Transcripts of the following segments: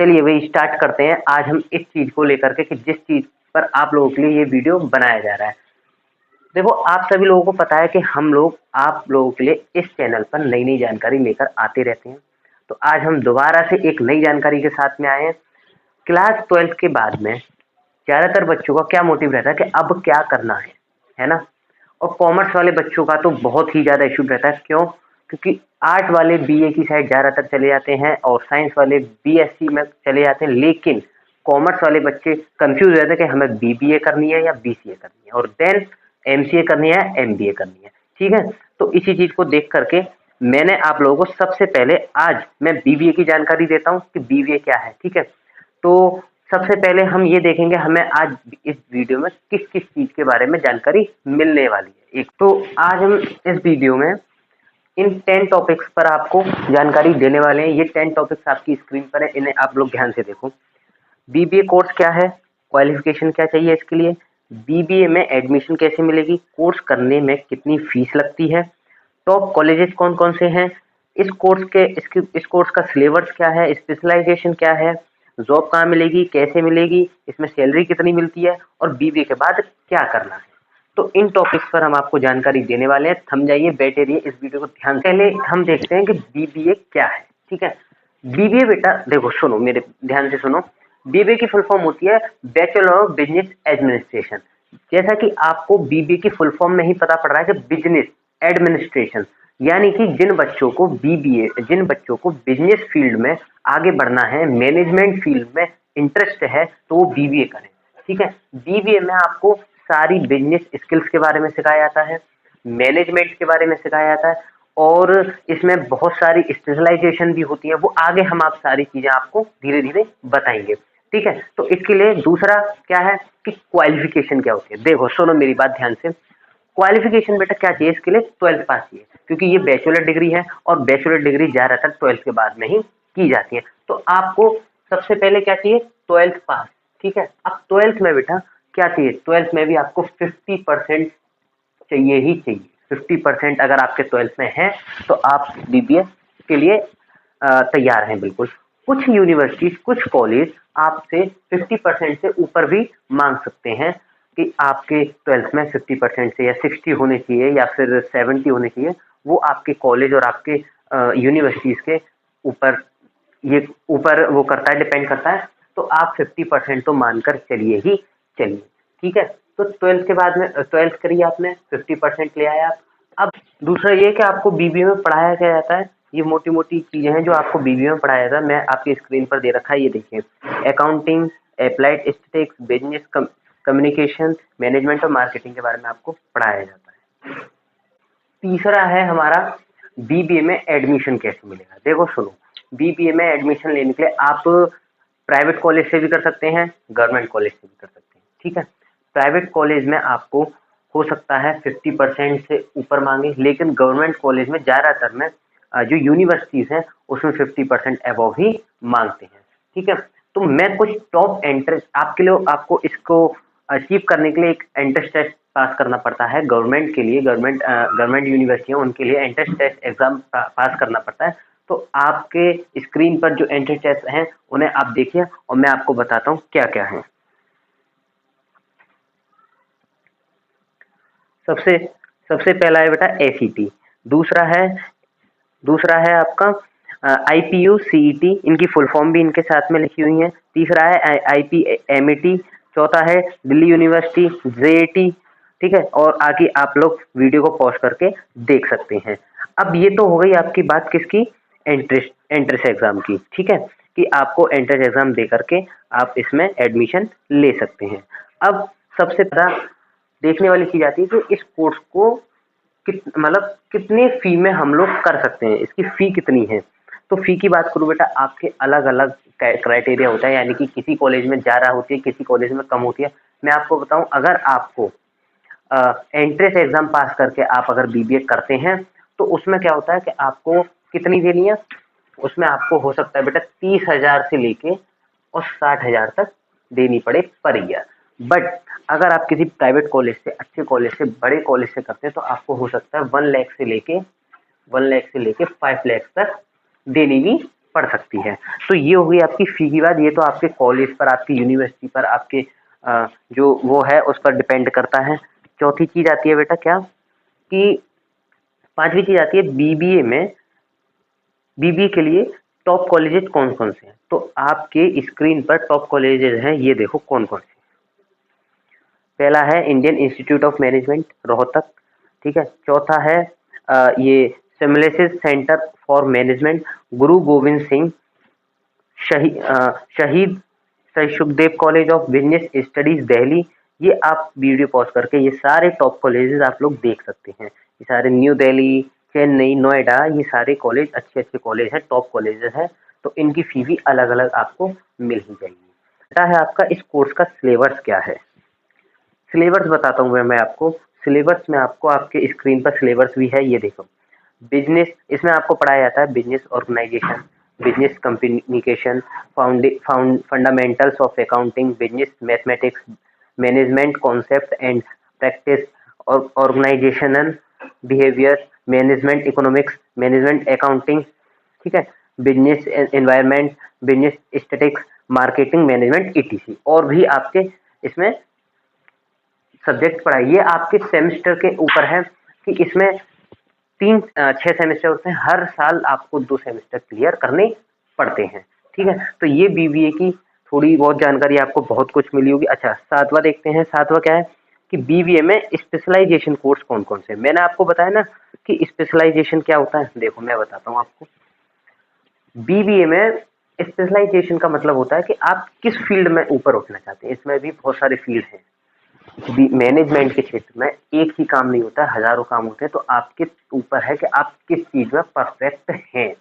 चलिए वही स्टार्ट करते हैं। आज हम इस चीज को लेकर के कि जिस चीज पर आप लोगों के लिए ये वीडियो बनाया जा रहा है। देखो, आप सभी लोगों को पता है कि हम लोग आप लोगों के लिए इस चैनल पर नई नई जानकारी लेकर आते रहते हैं। तो आज हम दोबारा से एक नई जानकारी के साथ में आए हैं। क्लास 12 के बाद में ज़्यादातर बच्चों का क्या मोटिव रहता है कि अब क्या करना है ना? और कॉमर्स वाले बच्चों का तो बहुत ही ज़्यादा इशू रहता है। क्यों? क्योंकि आर्ट वाले बीए की साइड ज़्यादातर चले जाते हैं और साइंस वाले बीएससी में चले जाते हैं, लेकिन कॉमर्स वाले बच्चे कंफ्यूज रहते हैं कि हमें बीबीए करनी है या बीसीए करनी है, और देन एमसीए करनी है, एमबीए करनी है। ठीक है, तो इसी चीज़ को देख करके मैंने आप लोगों को सबसे पहले आज मैं बीबीए की जानकारी देता हूँ कि बीबीए क्या है। ठीक है, तो सबसे पहले हम ये देखेंगे हमें आज इस वीडियो में किस किस चीज़ के बारे में जानकारी मिलने वाली है। एक तो आज हम इस वीडियो में इन 10 टॉपिक्स पर आपको जानकारी देने वाले हैं। ये 10 टॉपिक्स आपकी स्क्रीन पर है, इन्हें आप लोग ध्यान से देखो। बीबीए कोर्स क्या है, क्वालिफिकेशन क्या चाहिए इसके लिए, बीबीए में एडमिशन कैसे मिलेगी, कोर्स करने में कितनी फीस लगती है, टॉप कॉलेजेस कौन कौन से हैं, इस कोर्स का सिलेबस क्या है, स्पेशलाइजेशन क्या है, जॉब कहाँ मिलेगी, कैसे मिलेगी, इसमें सैलरी कितनी मिलती है, और बीबीए के बाद क्या करना है। तो इन टॉपिक्स पर हम आपको जानकारी देने वाले हैं। थम जाइए, बैठे रहिए, इस वीडियो को ध्यान से। पहले हम देखते हैं कि बीबीए क्या है। ठीक है, बीबीए बेटा देखो, सुनो मेरे ध्यान से सुनो। बीबीए की फुल फॉर्म होती है बैचलर ऑफ बिजनेस एडमिनिस्ट्रेशन। जैसा कि आपको बीबीए की फुल फॉर्म में ही पता पड़ रहा है कि बिजनेस एडमिनिस्ट्रेशन, यानी कि जिन बच्चों को बिजनेस फील्ड में आगे बढ़ना है, मैनेजमेंट फील्ड में इंटरेस्ट है, तो वो बीबीए करें। ठीक है, बीबीए में आपको सारी बिजनेस स्किल्स के बारे में सिखाया जाता है, मैनेजमेंट के बारे में सिखाया जाता है, और इसमें बहुत सारी स्पेशलाइजेशन भी होती है। वो आगे हम आप सारी चीजें आपको धीरे धीरे बताएंगे। ठीक है, तो इसके लिए दूसरा क्या है कि क्वालिफिकेशन क्या होती है। देखो सुनो मेरी बात ध्यान से। क्वालिफिकेशन बेटा क्या चाहिए इसके लिए? 12th पास चाहिए, क्योंकि ये बैचलर डिग्री है और बैचलर डिग्री ज्यादातर 12th के बाद में ही की जाती है। तो आपको सबसे पहले क्या चाहिए? 12th पास। ठीक है, अब 12th में बेटा क्या चाहिए? 12th में भी आपको 50% चाहिए ही चाहिए। 50% अगर आपके 12th में है तो आप बीबीए के लिए तैयार हैं बिल्कुल। कुछ यूनिवर्सिटीज, कुछ कॉलेज आपसे 50% से ऊपर भी मांग सकते हैं कि आपके 12th में 50% से या 60 होने चाहिए या फिर 70 होने चाहिए। वो आपके कॉलेज और आपके यूनिवर्सिटीज के ऊपर वो करता है, डिपेंड करता है। तो आप 50% तो मानकर चलिए ही चलिए। ठीक है, तो 12th के बाद में 12th करिए, आपने 50% ले आया आप। अब दूसरा ये कि आपको बीबीए में पढ़ाया क्या जाता है। ये मोटी मोटी चीजें हैं जो आपको बीबीए में पढ़ाया जाता है। मैं आपकी स्क्रीन पर दे रखा है, ये देखिए। Accounting, applied statistics, business communication, management और मार्केटिंग के बारे में आपको पढ़ाया जाता है। तीसरा है हमारा बीबीए में एडमिशन कैसे मिलेगा। देखो सुनो, बीबीए में एडमिशन लेने के लिए आप प्राइवेट कॉलेज से भी कर सकते हैं, गवर्नमेंट कॉलेज से भी कर सकते हैं। ठीक है, प्राइवेट कॉलेज में आपको हो सकता है 50% से ऊपर मांगे, लेकिन गवर्नमेंट कॉलेज में ज़्यादातर में जो यूनिवर्सिटीज़ हैं उसमें 50% अबव ही मांगते हैं। ठीक है, तो मैं कुछ टॉप एंट्रेंस आपके लिए, आपको इसको अचीव करने के लिए एक एंट्रेंस टेस्ट पास करना पड़ता है। गवर्नमेंट के लिए, गवर्नमेंट यूनिवर्सिटी उनके लिए एंट्रेंस टेस्ट एग्जाम पास करना पड़ता है। तो आपके स्क्रीन पर जो एंट्रेंस टेस्ट हैं उन्हें आप देखिए और मैं आपको बताता हूँ क्या क्या है। सबसे सबसे पहला है बेटा एसीटी, दूसरा है आपका आईपीयू सीईटी, इनकी फुल फॉर्म भी इनके साथ में लिखी हुई है। तीसरा है आईपीएमईटी, चौथा है दिल्ली यूनिवर्सिटी जेईटी। ठीक है, और आगे आप लोग वीडियो को पॉज करके देख सकते हैं। अब ये तो हो गई आपकी बात किसकी? एंट्रेंस एग्जाम की। ठीक है, कि आपको एंट्रेंस एग्जाम दे करके आप इसमें एडमिशन ले सकते हैं। अब सबसे बड़ा देखने वाली चीज आती है कि इस कोर्स को मतलब कितने फी में हम लोग कर सकते हैं, इसकी फी कितनी है। तो फी की बात करूँ बेटा, आपके अलग अलग क्राइटेरिया होता है, यानी कि किसी कॉलेज में ज़्यादा होती है, किसी कॉलेज में कम होती है। मैं आपको बताऊं, अगर आपको एंट्रेंस एग्जाम पास करके आप अगर बीबीए करते हैं तो उसमें क्या होता है कि आपको कितनी देनी है। उसमें आपको हो सकता है बेटा 30,000 से लेके और 60,000 तक देनी पड़े पर ईयर। बट अगर आप किसी प्राइवेट कॉलेज से, अच्छे कॉलेज से, बड़े कॉलेज से करते हैं तो आपको हो सकता है 1 लाख से लेके 5 लाख तक देनी भी पढ़ सकती है। तो ये हो गई आपकी फ़ी की बात। ये तो आपके कॉलेज पर, आपकी यूनिवर्सिटी पर, आपके जो वो है उस पर डिपेंड करता है। चौथी चीज़ आती है बेटा क्या, कि पाँचवीं चीज़ आती है बीबीए में, बीबीए के लिए टॉप कॉलेजेस कौन-कौन से हैं। तो आपके स्क्रीन पर टॉप कॉलेजेस हैं, ये देखो कौन-कौन से। पहला है Indian institute of management Rohtak, ठीक है। चौथा है ये सिमुलेसिस सेंटर फॉर मैनेजमेंट गुरु गोविंद सिंह, शहीद sir Sukhdev college of business studies Delhi. ये आप वीडियो पॉज करके ये सारे टॉप कॉलेजेस आप लोग देख सकते हैं। ये सारे न्यू दिल्ली, चेन्नई, नोएडा, ये सारे कॉलेज अच्छे कॉलेज हैं, टॉप कॉलेजेस हैं। तो इनकी फी भी अलग अलग आपको मिल ही जाएगी। बेटा है आपका इस कोर्स का सिलेबस क्या है। सिलेबस बताता हूँ मैं आपको। सिलेबस में आपको आपके स्क्रीन पर सिलेबस भी है, ये देखो। बिजनेस, इसमें आपको पढ़ाया जाता है business organisation, business communication, fundamentals of accounting, business mathematics, management concept and practice, और organisational behaviour, management economics, management accounting, ठीक है, business environment, business statistics, marketing management ETC. और भी आपके इसमें सब्जेक्ट पढ़ाई। ये आपके सेमेस्टर के ऊपर है कि इसमें 6 सेमेस्टर होते हैं। हर साल आपको 2 सेमेस्टर क्लियर करने पड़ते हैं, ठीक है। तो ये बीबीए की थोड़ी बहुत जानकारी आपको बहुत कुछ मिली होगी। अच्छा, सातवां देखते हैं। सातवां क्या है कि बीबीए में स्पेशलाइजेशन कोर्स कौन कौन से। मैंने आपको बताया ना कि स्पेशलाइजेशन क्या होता है। देखो मैं बताता हूँ आपको। बीबीए में स्पेशलाइजेशन का मतलब होता है कि आप किस फील्ड में ऊपर उठना चाहते हैं। इसमें भी बहुत सारे फील्ड हैं। मैनेजमेंट के क्षेत्र में एक ही काम नहीं होता है, हजारों काम होते हैं। तो आपके ऊपर है कि आप किस चीज में परफेक्ट हैं।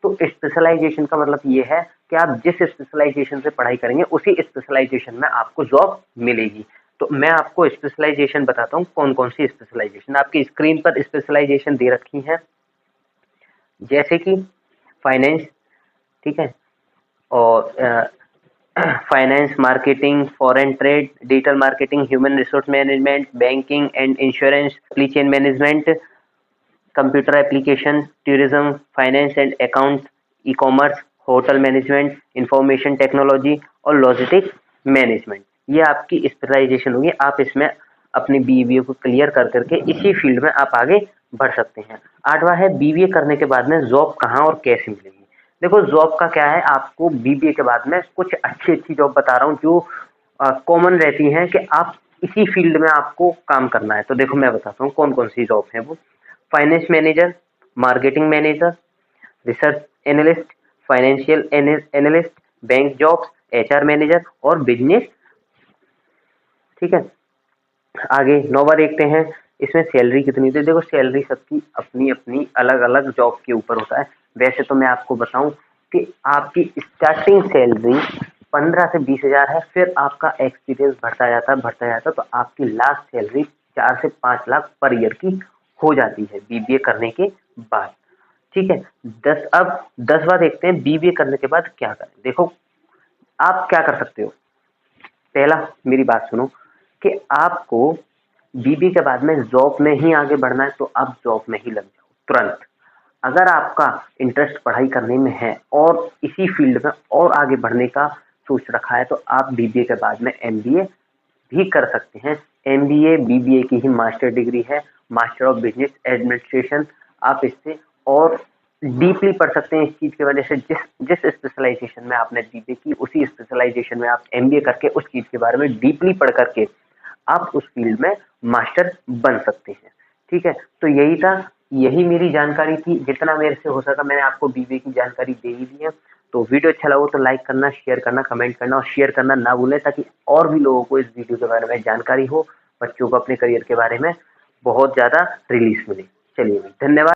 तो स्पेशलाइजेशन का मतलब ये है कि आप जिस स्पेशलाइजेशन से पढ़ाई करेंगे उसी स्पेशलाइजेशन में आपको जॉब मिलेगी। तो मैं आपको स्पेशलाइजेशन बताता हूँ कौन कौन सी स्पेशलाइजेशन। आपकी स्क्रीन पर स्पेशलाइजेशन दे रखी है, जैसे कि फाइनेंस, ठीक है, और finance, marketing, foreign trade, digital marketing, human resource management, banking and insurance, supply chain management, computer application, tourism, finance and account, e commerce, hotel management, information technology और लॉजिस्टिक्स मैनेजमेंट। ये आपकी स्पेशलाइजेशन होगी। आप इसमें अपनी बीबीए को clear कर करके इसी फील्ड में आप आगे बढ़ सकते हैं। आठवां है बीबीए करने के बाद में जॉब कहाँ और कैसे मिलेगी। देखो जॉब का क्या है, आपको बीबीए के बाद में कुछ अच्छी जॉब बता रहा हूँ जो कॉमन रहती हैं कि आप इसी फील्ड में आपको काम करना है। तो देखो मैं बताता हूँ कौन कौन सी जॉब है वो। Finance manager, marketing manager, research analyst, financial analyst, bank jobs, HR manager और बिजनेस, ठीक है। आगे नौवां देखते हैं। इसमें सैलरी कितनी होती है। देखो सैलरी सबकी अपनी अपनी अलग अलग जॉब के ऊपर होता है। वैसे तो मैं आपको बताऊं कि आपकी स्टार्टिंग सैलरी 15 से 20 हज़ार है। फिर आपका एक्सपीरियंस बढ़ता जाता तो आपकी लास्ट सैलरी 4 से 5 लाख पर ईयर की हो जाती है बीबीए करने के बाद, ठीक है। अब 10वां देखते हैं बीबीए करने के बाद क्या करें। देखो आप क्या कर सकते हो। पहला मेरी बात सुनो कि आपको बीबीए के बाद में जॉब में ही आगे बढ़ना है तो आप जॉब में ही लग जाओ तुरंत। अगर आपका इंटरेस्ट पढ़ाई करने में है और इसी फील्ड में और आगे बढ़ने का सोच रखा है तो आप बीबीए के बाद में एमबीए भी कर सकते हैं। एमबीए बीबीए की ही मास्टर डिग्री है, मास्टर ऑफ बिजनेस एडमिनिस्ट्रेशन। आप इससे और डीपली पढ़ सकते हैं इस चीज की वजह से। जिस जिस स्पेशलाइजेशन में आपने बीबीए की उसी स्पेशलाइजेशन में आप एमबीए करके उस चीज के बारे में डीपली पढ़ करके आप उस फील्ड में मास्टर बन सकते हैं, ठीक है। तो यही था, यही मेरी जानकारी थी। जितना मेरे से हो सका मैंने आपको बीबीए की जानकारी दे ही दी है। तो वीडियो अच्छा लगा तो लाइक करना, शेयर करना, कमेंट करना और शेयर करना ना भूलें ताकि और भी लोगों को इस वीडियो के बारे में जानकारी हो, बच्चों को अपने करियर के बारे में बहुत ज़्यादा रिलीफ मिले। चलिए धन्यवाद।